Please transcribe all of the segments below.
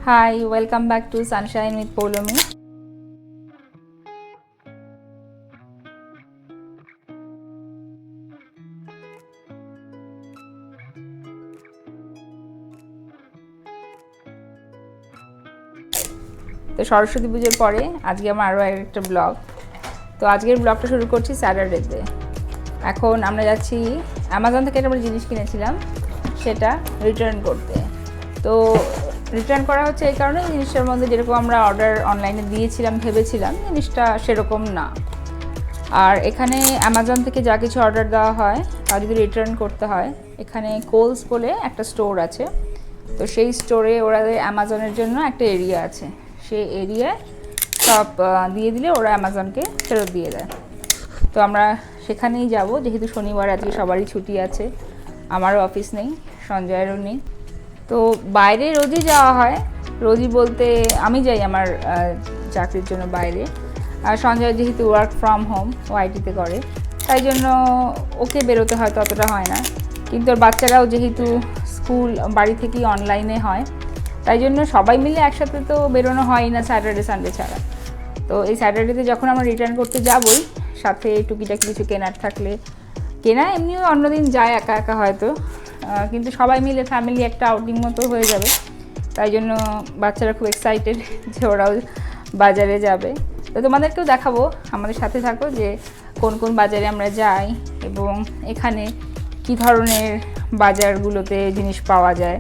Hi, welcome back to Sunshine with Polomi. তো সরস্বতী পুজোর পরে আজকে আমার আরও একটা ব্লগ। তো আজকের ব্লগটা শুরু করছি স্যাটারডেতে। এখন আমরা যাচ্ছি অ্যামাজন থেকে একটা জিনিস কিনেছিলাম, সেটা রিটার্ন করতে। তো রিটার্ন করা হচ্ছে এই কারণে জিনিসটার মধ্যে যেরকম আমরা অর্ডার অনলাইনে দিয়েছিলাম ভেবেছিলাম জিনিসটা সেরকম না। আর এখানে অ্যামাজন থেকে যা কিছু অর্ডার দেওয়া হয় তা যদি রিটার্ন করতে হয়, এখানে কোলস বলে একটা স্টোর আছে। তো সেই স্টোরে ওরা অ্যামাজনের জন্য একটা এরিয়া আছে, সেই এরিয়ায় সব দিয়ে দিলে ওরা অ্যামাজনকে ফেরত দিয়ে দেয়। তো আমরা সেখানেই যাব, যেহেতু শনিবার আজকে সবারই ছুটি আছে, আমারও অফিস নেই, সঞ্জয়েরও নেই। তো বাইরে রোজই যাওয়া হয়, রোজই বলতে আমি যাই আমার চাকরির জন্য বাইরে। আর সঞ্জয় যেহেতু ওয়ার্ক ফ্রম হোম, ও আইটিতে করে, তাই জন্য ওকে বেরোতে হয়তো অতটা হয় না। কিন্তু ওর বাচ্চারাও যেহেতু স্কুল বাড়ি থেকেই অনলাইনে হয়, তাই জন্য সবাই মিলে একসাথে তো বেরোনো হয় না স্যাটারডে সানডে ছাড়া। তো এই স্যাটারডেতে যখন আমরা রিটার্ন করতে যাবই, সাথে টুকিটাকি কিছু কেনার থাকলে কেনা, এমনিও অন্যদিন যায় একা একা হয়তো, কিন্তু সবাই মিলে ফ্যামিলি একটা আউটিং মতো হয়ে যাবে। তাই জন্য বাচ্চারা খুব এক্সাইটেড যে ওরাও বাজারে যাবে। তো তোমাদেরকেও দেখাবো, আমাদের সাথে থাকো, যে কোন কোন বাজারে আমরা যাই এবং এখানে কি ধরনের বাজারগুলোতে জিনিস পাওয়া যায়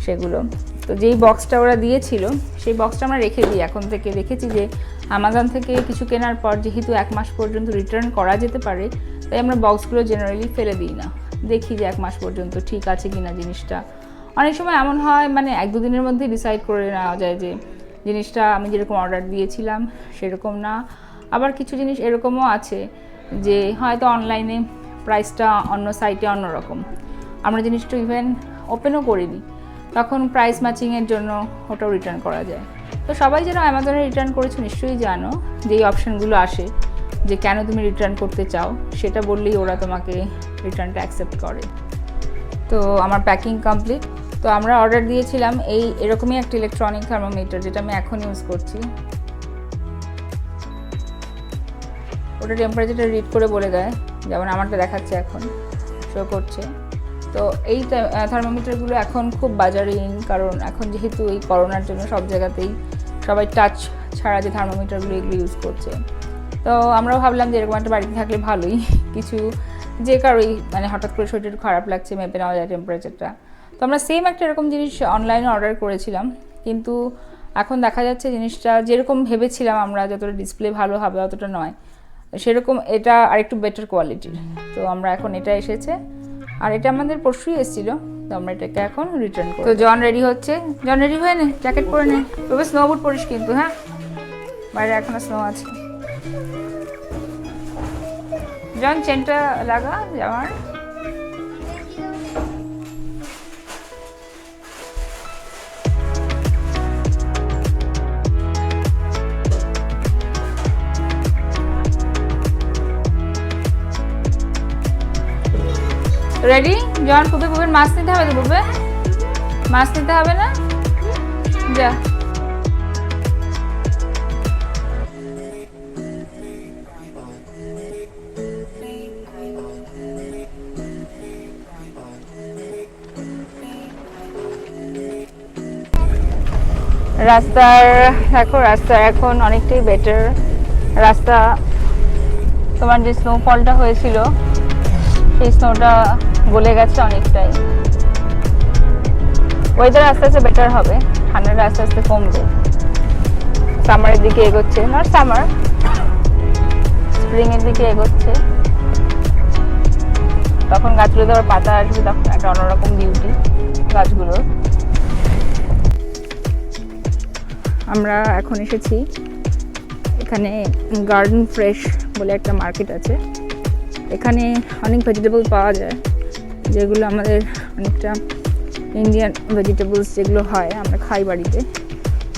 সেগুলো। তো যেই বক্সটা ওরা দিয়েছিল সেই বক্সটা আমরা রেখে দিই, এখন থেকে রেখেছি যে অ্যামাজন থেকে কিছু কেনার পর যেহেতু 1 মাস পর্যন্ত রিটার্ন করা যেতে পারে, তাই আমরা বক্সগুলো জেনারেলি ফেলে দিই না, দেখি যে 1 মাস পর্যন্ত ঠিক আছে কিনা জিনিসটা। অনেক সময় এমন হয় মানে 1-2 দিনের মধ্যেই ডিসাইড করে নেওয়া যায় যে জিনিসটা আমি যেরকম অর্ডার দিয়েছিলাম সেরকম না। আবার কিছু জিনিস এরকমও আছে যে হয়তো অনলাইনে প্রাইসটা অন্য সাইটে অন্যরকম, আমরা জিনিসটা ইভেন ওপেনও করিনি, তখন প্রাইস ম্যাচিংয়ের জন্য ওটাও রিটার্ন করা যায়। তো সবাই যেন অ্যামাজনে রিটার্ন করেছো নিশ্চয়ই জানো, যেই অপশানগুলো আসে যে কেন তুমি রিটার্ন করতে চাও, সেটা বললেই ওরা তোমাকে রিটার্নটা অ্যাকসেপ্ট করে। তো আমার প্যাকিং কমপ্লিট। তো আমরা অর্ডার দিয়েছিলাম এরকমই একটা ইলেকট্রনিক থার্মোমিটার, যেটা আমি এখন ইউজ করছি। ওটা টেম্পারেচারটা রিড করে বলে দেয়, যেমন আমারটা দেখাচ্ছে এখন শো করছে। তো এই থার্মোমিটারগুলো এখন খুব বাজারে ইন, কারণ এখন যেহেতু এই করোনার জন্য সব জায়গাতেই সবাই টাচ ছাড়া যে থার্মোমিটারগুলো এগুলো ইউজ করছে। তো আমরাও ভাবলাম যে এরকম একটা বাড়িতে থাকলে ভালোই, কিছু যে কারোই মানে হঠাৎ করে শরীরটা খারাপ লাগছে, মেপে নেওয়া যায় টেম্পারেচারটা। তো আমরা সেম একটা এরকম জিনিস অনলাইনে অর্ডার করেছিলাম, কিন্তু এখন দেখা যাচ্ছে জিনিসটা যেরকম ভেবেছিলাম আমরা, যতটা ডিসপ্লে ভালো হবে অতটা নয়, সেরকম এটা আরেকটু বেটার কোয়ালিটির। তো আমরা এখন এটা এসেছে, আর এটা আমাদের পরশুই এসেছিলো, তো আমরা এটাকে এখন রিটার্ন করি। তো জন রেডি হচ্ছে, জন রেডি হয়ে নে, জ্যাকেট পরে নে, তবে স্নো বুট পরিস কিন্তু, হ্যাঁ বাইরে এখনো স্নো আছে। জন চেনটা লাগা জামার। রেডি জন? পুবের মাছ নিতে হবে তো, পুবে মাছ নিতে হবে না? যা। রাস্তার দেখো, রাস্তা এখন অনেকটাই বেটার। রাস্তা তোমার যে স্নোফলটা হয়েছিল সেই স্নোটা গলে গেছে অনেকটাই। ওয়েদার আস্তে আস্তে বেটার হবে, ঠান্ডাটা আস্তে আস্তে কমবে, সামারের দিকে এগোচ্ছে, নট সামার, স্প্রিংয়ের দিকে এগোচ্ছে। তখন গাছগুলোতে আবার পাতা আসবে, তখন একটা অন্যরকম বিউটি গাছগুলোর। আমরা এখন এসেছি এখানে গার্ডেন ফ্রেশ বলে একটা মার্কেট আছে। এখানে অনেক ভেজিটেবল পাওয়া যায়, যেগুলো আমাদের অনেকটা ইন্ডিয়ান ভেজিটেবলস যেগুলো হয় আমরা খাই বাড়িতে,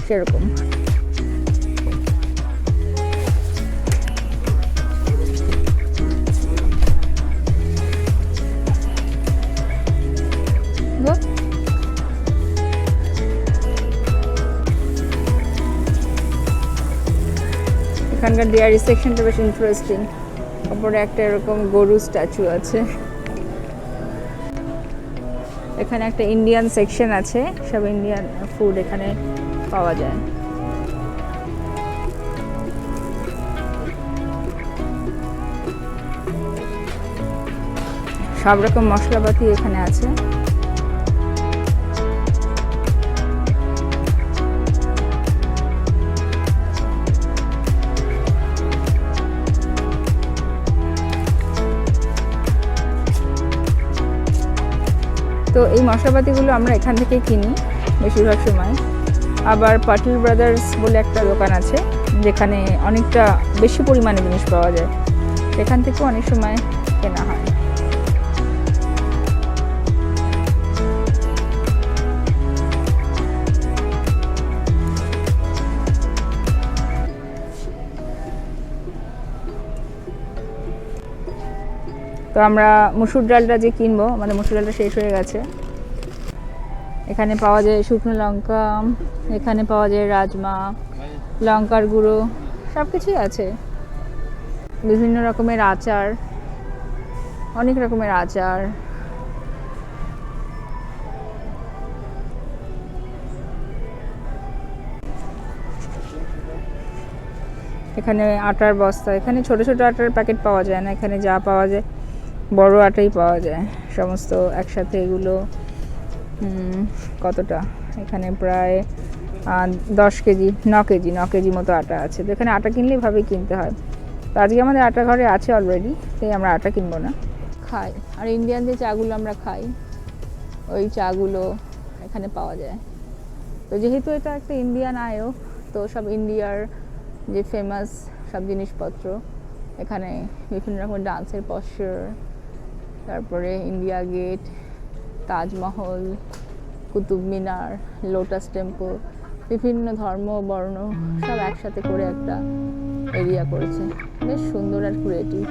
সেরকম। এখানকার ডেয়ারি সেকশনটা বেশ ইন্টারেস্টিং। ওপরে একটা এরকম গরু স্ট্যাচু আছে। এখানে একটা ইন্ডিয়ান সেকশন আছে, সব ইন্ডিয়ান ফুড এখানে পাওয়া যায়। সব রকম মশলাপাতি এখানে আছে। তো এই মশলাপাতিগুলো আমরা এখান থেকে কিনি বেশিরভাগ সময়। আবার পাটিল ব্রাদার্স বলে একটা দোকান আছে যেখানে অনেকটা বেশি পরিমাণে জিনিস পাওয়া যায়, সেখান থেকেও অনেক সময় কেনা হয়। তো আমরা মসুর ডালটা যে কিনবো, আমাদের মসুর ডালটা শেষ হয়ে গেছে। এখানে পাওয়া যায় শুকনো লঙ্কা, এখানে পাওয়া যায় রাজমা, লঙ্কার গুঁড়ো, সব কিছুই আছে। বিভিন্ন রকমের আচার, অনেক রকমের আচার। এখানে আটার বস্তা, এখানে ছোট ছোট আটার প্যাকেট পাওয়া যায় না, এখানে যা পাওয়া যায় বড় আটাই পাওয়া যায় সমস্ত একসাথে। এগুলো কতটা, এখানে প্রায় 10 কেজি 9 কেজি মতো আটা আছে। তো এখানে আটা কিনলে এভাবেই কিনতে হয়। তো আজকে আমাদের আটা ঘরে আছে অলরেডি, তাই আমরা আটা কিনবো না, খাই। আর ইন্ডিয়ান যে চাগুলো আমরা খাই, ওই চাগুলো এখানে পাওয়া যায়। তো যেহেতু এটা একটা ইন্ডিয়ান আয়ো, তো সব ইন্ডিয়ার যে ফেমাস সব জিনিসপত্র এখানে, বিভিন্ন রকমের ডান্সের পশ্চার, তারপরে India gate, Taj Mahal, Qutub Minar, lotus temple, বিভিন্ন ধর্ম বর্ণ সব একসাথে করে একটা এরিয়া করেছে। বেশ সুন্দর আর ক্রিয়েটিভ।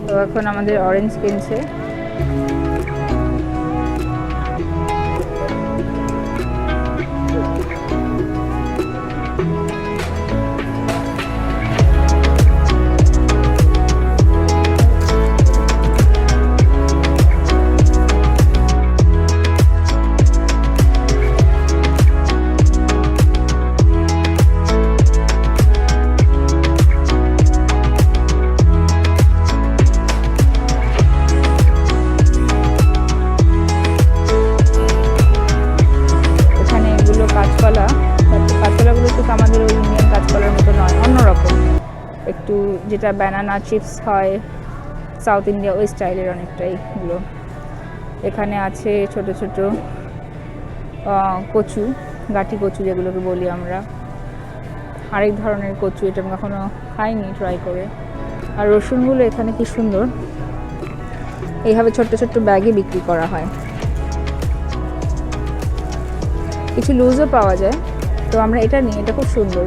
তো এখন আমাদের অরেঞ্জ কিনছে। একটু যেটা ব্যানানা চিপস হয় সাউথ ইন্ডিয়া ওই স্টাইলের অনেকটাই এগুলো। এখানে আছে ছোট ছোট কচু, গাঠি কচু যেগুলোকে বলি আমরা, আরেক ধরনের কচু, এটা আমি কখনো খাইনি, ট্রাই করে। আর রসুনগুলো এখানে কি সুন্দর এইভাবে ছোট্ট ছোট্ট ব্যাগে বিক্রি করা হয়। কিছু লুজও পাওয়া যায়, তো আমরা এটা নিই, এটা খুব সুন্দর।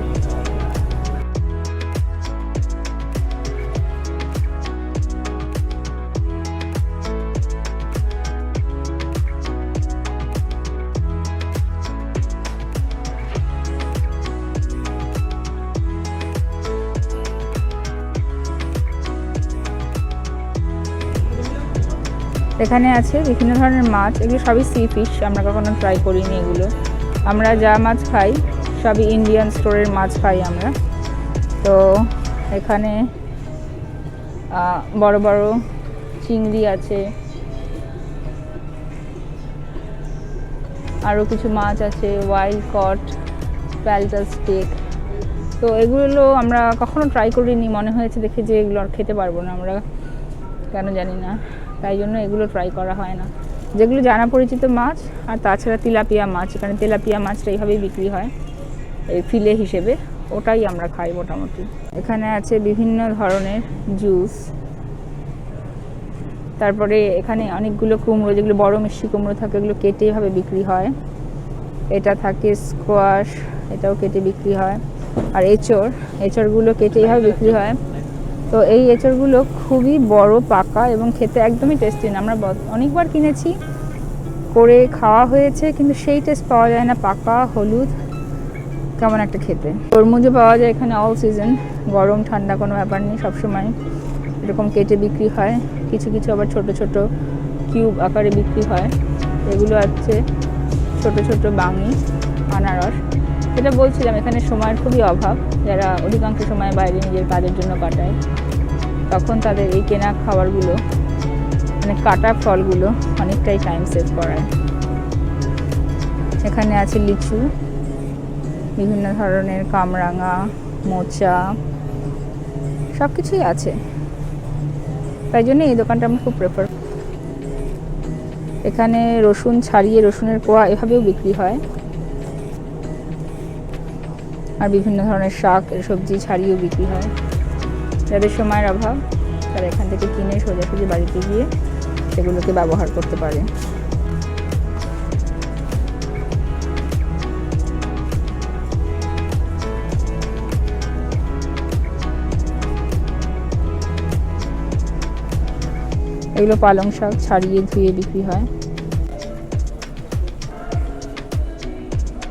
এখানে আছে বিভিন্ন ধরনের মাছ, এগুলো সবই সি ফিশ, আমরা কখনো ট্রাই করিনি এগুলো। আমরা যা মাছ খাই সবই ইন্ডিয়ান স্টোরের মাছ খাই আমরা। তো এখানে বড় বড় চিংড়ি আছে, আরও কিছু মাছ আছে, ওয়াইল্ড কট, প্যালটাস স্টেক। তো এগুলো আমরা কখনো ট্রাই করিনি, মনে হয়েছে দেখে যে এগুলো আর খেতে পারবো না আমরা, কেন জানি না, তাই জন্য এগুলো ট্রাই করা হয় না। যেগুলো জানা পরিচিত মাছ, আর তাছাড়া তেলাপিয়া মাছ, এখানে তেলাপিয়া মাছটা এইভাবেই বিক্রি হয় এই ফিলে হিসেবে, ওটাই আমরা খাই মোটামুটি। এখানে আছে বিভিন্ন ধরনের জুস, তারপরে এখানে অনেকগুলো কুমড়ো, যেগুলো বড় মিষ্টি কুমড়ো থাকে এগুলো কেটে এভাবে বিক্রি হয়। এটা থাকে স্কোয়াশ, এটাও কেটে বিক্রি হয়। আর এঁচড়গুলো কেটে এইভাবে বিক্রি হয়। তো এই এঁচড়গুলো খুবই বড়, পাকা এবং খেতে একদমই টেস্টি না। আমরা অনেকবার কিনেছি, করে খাওয়া হয়েছে, কিন্তু সেই টেস্ট পাওয়া যায় না, পাকা হলুদ কেমন একটা খেতে। তরমুজও পাওয়া যায় এখানে অল সিজন, গরম ঠান্ডা কোনো ব্যাপার নেই, সবসময় এরকম কেটে বিক্রি হয়। কিছু কিছু আবার ছোট ছোট কিউব আকারে বিক্রি হয়। এগুলো আছে ছোট ছোট বাঙি, আনারস। যেটা বলছিলাম, এখানে সময়ের খুবই অভাব, যারা অধিকাংশ সময় বাইরে নিজের কাজের জন্য কাটায়, তখন তাদের এই কেনা খাবারগুলো, মানে কাটা ফলগুলো অনেকটাই টাইম সেভ করায়। এখানে আছে লিচু, বিভিন্ন ধরনের কামরাঙা, মোচা, সব কিছুই আছে, তাই জন্য এই দোকানটা আমি খুব প্রেফার। এখানে রসুন ছাড়িয়ে, রসুনের কোয়া এভাবেও বিক্রি হয়, আর বিভিন্ন ধরনের শাক সবজি ছাড়িয়েও বিক্রি হয়। যাদের সময়ের অভাব তারা এখান থেকে কিনে সোজাসুজি বাড়িতে গিয়ে সেগুলোকে ব্যবহার করতে পারে। এগুলো পালং শাক ছাড়িয়ে ধুয়ে বিক্রি হয়।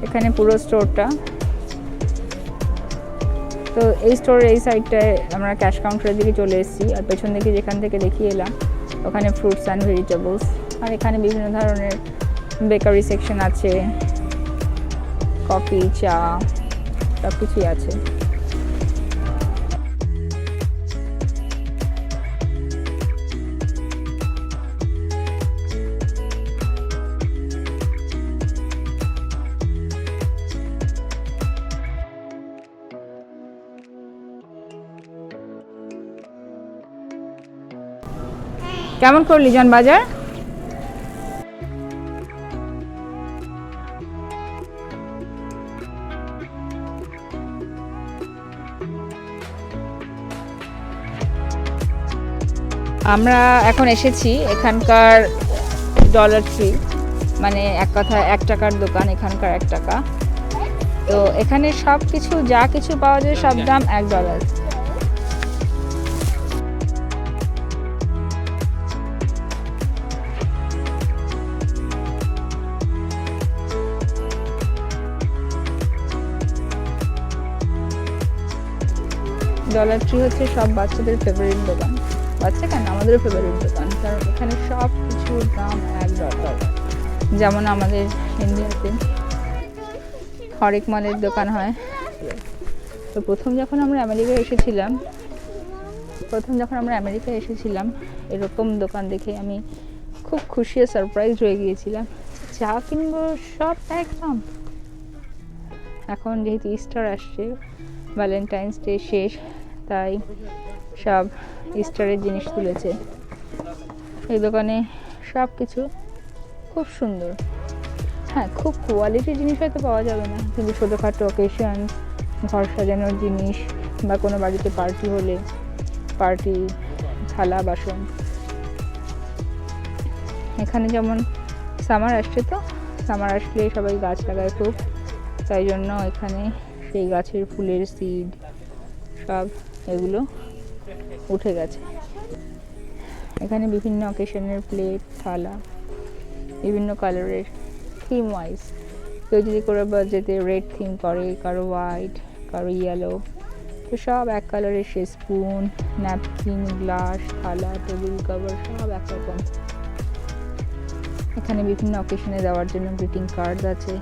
এখানে পুরো স্টোরটা, তো এই স্টোরের এই সাইডটায় আমরা ক্যাশ কাউন্টারের দিকে চলে এসেছি, আর পেছন দিকে যেখান থেকে দেখিয়ে এলাম ওখানে ফ্রুটস অ্যান্ড ভেজিটেবলস। আর এখানে বিভিন্ন ধরনের বেকারি সেকশন আছে, কফি, চা, সব কিছুই আছে। কেমন করলি জন বাজার? আমরা এখন এসেছি এখানকার ডলার ট্রি, মানে এক কথা 1 টাকার দোকান, এখানকার 1 টাকা। তো এখানে সব কিছু, যা কিছু পাওয়া যায় সব দাম $1। ডলার ট্রি হচ্ছে সব বাচ্চাদের ফেভারিট দোকান, বাচ্চা কেন, আমাদেরও ফেভারিট দোকান, কারণ এখানে সব কিছুর দাম $1। যেমন আমাদের ইন্ডিয়াতে হরেক মালের দোকান হয়। তো প্রথম যখন আমরা আমেরিকায় এসেছিলাম এরকম দোকান দেখে আমি খুব খুশি ও সারপ্রাইজ হয়ে গিয়েছিলাম, চা কিনবো সব একদম। এখন যেহেতু ইস্টার আসছে, ভ্যালেন্টাইন্স ডে শেষ, তাই সব ইস্টারের জিনিস তুলেছে। এই দোকানে সব কিছু খুব সুন্দর। হ্যাঁ, খুব কোয়ালিটির জিনিস হয়তো পাওয়া যাবে না, কিন্তু ছোটোখাটো অকেশন, ঘর সাজানোর জিনিস বা কোনো বাড়িতে পার্টি হলে পার্টি থালা বাসন। এখানে যেমন সামার আসছে, তো সামার আসলে সবাই গাছ লাগায় খুব, তাই জন্য এখানে সেই গাছের ফুলের সিড সব এগুলো উঠে গেছে। এখানে বিভিন্ন অকেশনের প্লেট, থালা, বিভিন্ন কালারের থিম ওয়াইজ। কেউ যদি করে বাজেতে রেড থিম করে, কারো হোয়াইট, কারো ইয়েলো, তো সব এক কালারের। সে স্পুন, ন্যাপকিন, গ্লাস, থালা, টেবিল কভার সব একরকম। এখানে বিভিন্ন অকেশনে দেওয়ার জন্য গ্রিটিং কার্ড আছে।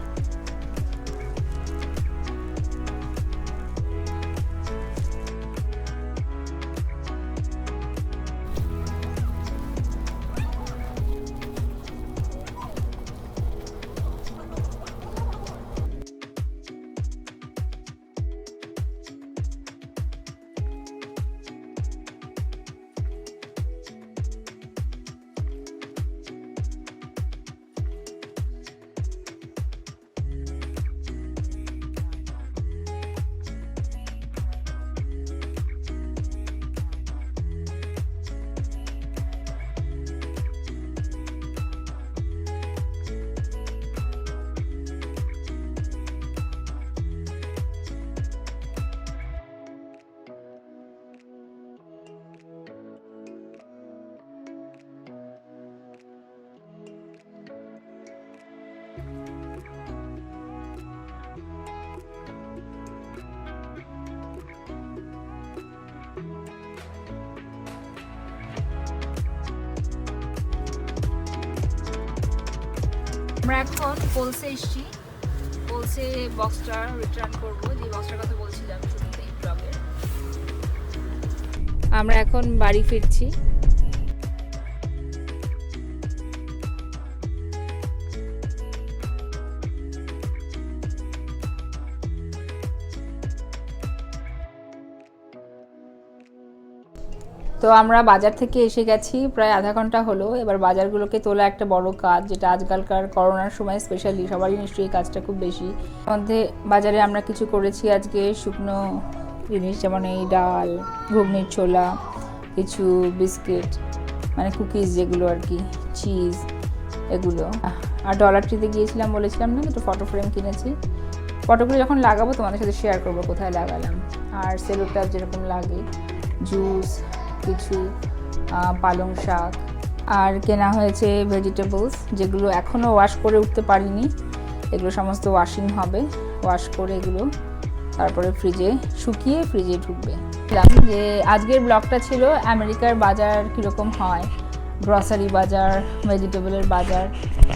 আমরা এখন কোলসে এসেছি। কোলসে বক্সটা রিটার্ন করবো, যে বক্সটার কথা বলছিলাম শুরুতেই ব্লগের। আমরা এখন বাড়ি ফিরছি। তো আমরা বাজার থেকে এসে গেছি, প্রায় আধা ঘন্টা হলো। এবার বাজারগুলোকে তোলা একটা বড় কাজ, যেটা আজকালকার করোনার সময় স্পেশালি সবারই নিশ্চয়ই কাজটা খুব বেশি। মধ্যে বাজারে আমরা কিছু করেছি আজকে শুকনো জিনিস, যেমন এই ডাল, ঘুগনির ছোলা, কিছু বিস্কিট মানে কুকিজ যেগুলো আর কি, চিজ এগুলো। আর ডলার ট্রিতে গিয়েছিলাম, বলেছিলাম না, দুটো ফটো ফ্রেম কিনেছি। ফটোগুলো যখন লাগাবো তোমাদের সাথে শেয়ার করবো কোথায় লাগালাম। আর সেলোটাপ যেরকম লাগে, জুস, কিছু পালং শাক, আর কেনা হয়েছে ভেজিটেবলস, যেগুলো এখনও ওয়াশ করে উঠতে পারিনি। এগুলো সমস্ত ওয়াশিং হবে, ওয়াশ করে এগুলো তারপরে ফ্রিজে শুকিয়ে ফ্রিজে ঢুকবে। যে আজকের ব্লগটা ছিল আমেরিকার বাজার কীরকম হয়, গ্রসারি বাজার, ভেজিটেবলের বাজার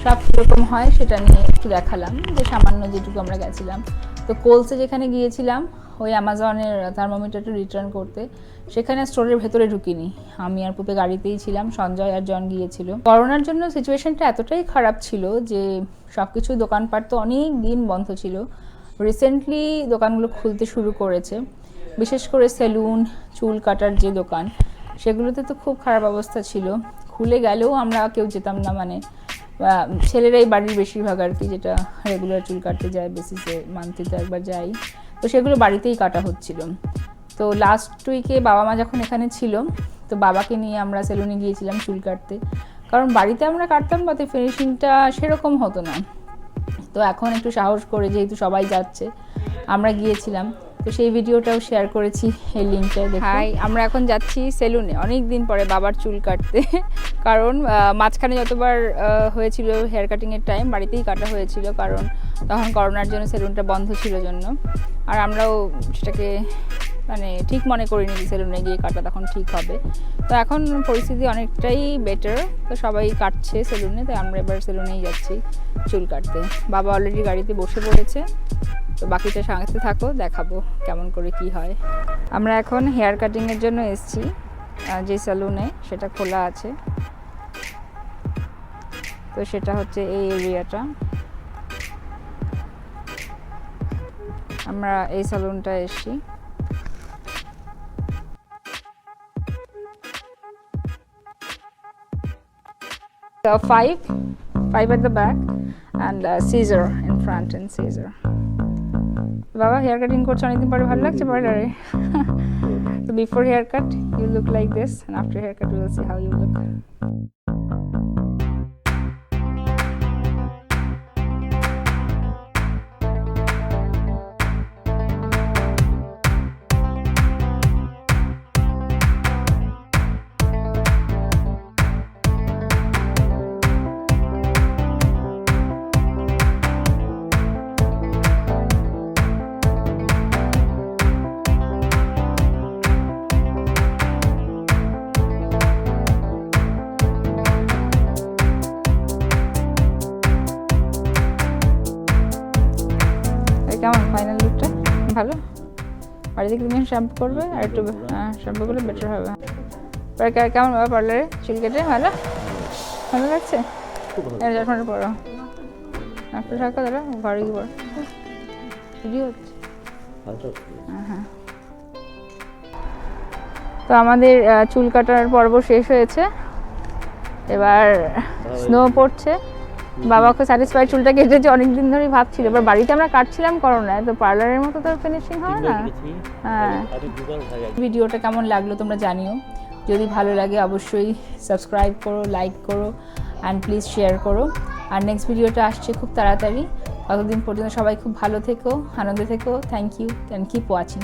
সব কীরকম হয় সেটা নিয়ে একটু দেখালাম, যে সামান্য যেটুকু আমরা গেছিলাম। তো কোলসে যেখানে গিয়েছিলাম ওই অ্যামাজনের থার্মোমিটারটা রিটার্ন করতে, সেখানে স্টোরের ভেতরে ঢুকিনি, আমি আর পুপে গাড়িতেই ছিলাম, সঞ্জয় আর জন গিয়েছিল। করোনার জন্য সিচুয়েশনটা এতটাই খারাপ ছিল যে সব কিছু দোকানপাট তো অনেক দিন বন্ধ ছিল। রিসেন্টলি দোকানগুলো খুলতে শুরু করেছে, বিশেষ করে সেলুন, চুল কাটার যে দোকান, সেগুলোতে তো খুব খারাপ অবস্থা ছিল। খুলে গেলেও আমরা কেউ যেতাম না, মানে ছেলেরাই বাড়ির বেশিরভাগ আর কি, যেটা রেগুলার চুল কাটতে যায় বেসিসে, মান্থলিতে একবার যাই, তো সেগুলো বাড়িতেই কাটা হচ্ছিল। তো লাস্ট উইকে বাবা মা যখন এখানে ছিল, তো বাবাকে নিয়ে আমরা সেলুনে গিয়েছিলাম চুল কাটতে, কারণ বাড়িতে আমরা কাটতাম তাতে ফিনিশিংটা সেরকম হতো না। তো এখন একটু সাহস করে, যেহেতু সবাই যাচ্ছে, আমরা গিয়েছিলাম। তো সেই ভিডিওটাও শেয়ার করেছি, এই লিঙ্কটা দেখুন। হাই, আমরা এখন যাচ্ছি সেলুনে অনেক দিন পরে বাবার চুল কাটতে, কারণ মাঝখানে যতবার হয়েছিল হেয়ার কাটিংয়ের টাইম বাড়িতেই কাটা হয়েছিল, কারণ তখন করোনার জন্য সেলুনটা বন্ধ ছিল জন্য। আর আমরাও সেটাকে মানে ঠিক মনে করিনি যে সেলুনে গিয়ে কাটা তখন ঠিক হবে। তো এখন পরিস্থিতি অনেকটাই বেটার, তো সবাই কাটছে সেলুনে, তাই আমরা এবার সেলুনেই যাচ্ছি চুল কাটতে। বাবা অলরেডি গাড়িতে বসে পড়েছে, তো বাকিটা সাথে থাকো, দেখাবো কেমন করে কি হয়। আমরা এখন হেয়ার কাটিংয়ের জন্য এসেছি যে সেলুনে, সেটা খোলা আছে। তো সেটা হচ্ছে এই এরিয়াটা, আমরা এই সেলুনটা এসেছি। five at the back and scissor in front and scissor. বাবা হেয়ার কাটিং করছে অনেকদিন পরে, ভালো লাগছে পার্লারে? So before haircut you look like this and after haircut we will see how you look. কেমন ফাইনাল লুকটা? ভালো? বাড়িতে তুমি শ্যাম্পু করবে আর একটু শ্যাম্পু করলে বেটার হবে। কেমন বাবা পার্লারে চুল কেটে? ভালো ভালো লাগছে? চশমাটা পড়ো, একটু থাকো দাঁড়া, ঘরে গিয়ে পড়ো, ভিডিও হচ্ছে। হ্যাঁ, তো আমাদের চুল কাটার পর্ব শেষ হয়েছে, এবার স্নো পড়ছে। বাবা খুব স্যাটিসফাইড, চুলটা কেটেছে, অনেকদিন ধরেই ভাবছিল। এবার বাড়িতে আমরা কাটছিলাম করোনায়, তো পার্লারের মতো তো ফিনিশিং হয় না। হ্যাঁ, ভিডিওটা কেমন লাগলো তোমরা জানিও, যদি ভালো লাগে অবশ্যই সাবস্ক্রাইব করো, লাইক করো অ্যান্ড প্লিজ শেয়ার করো। আর নেক্সট ভিডিওটা আসছে খুব তাড়াতাড়ি। ততদিন পর্যন্ত সবাই খুব ভালো থেকো, আনন্দে থেকো। Thank you and keep watching.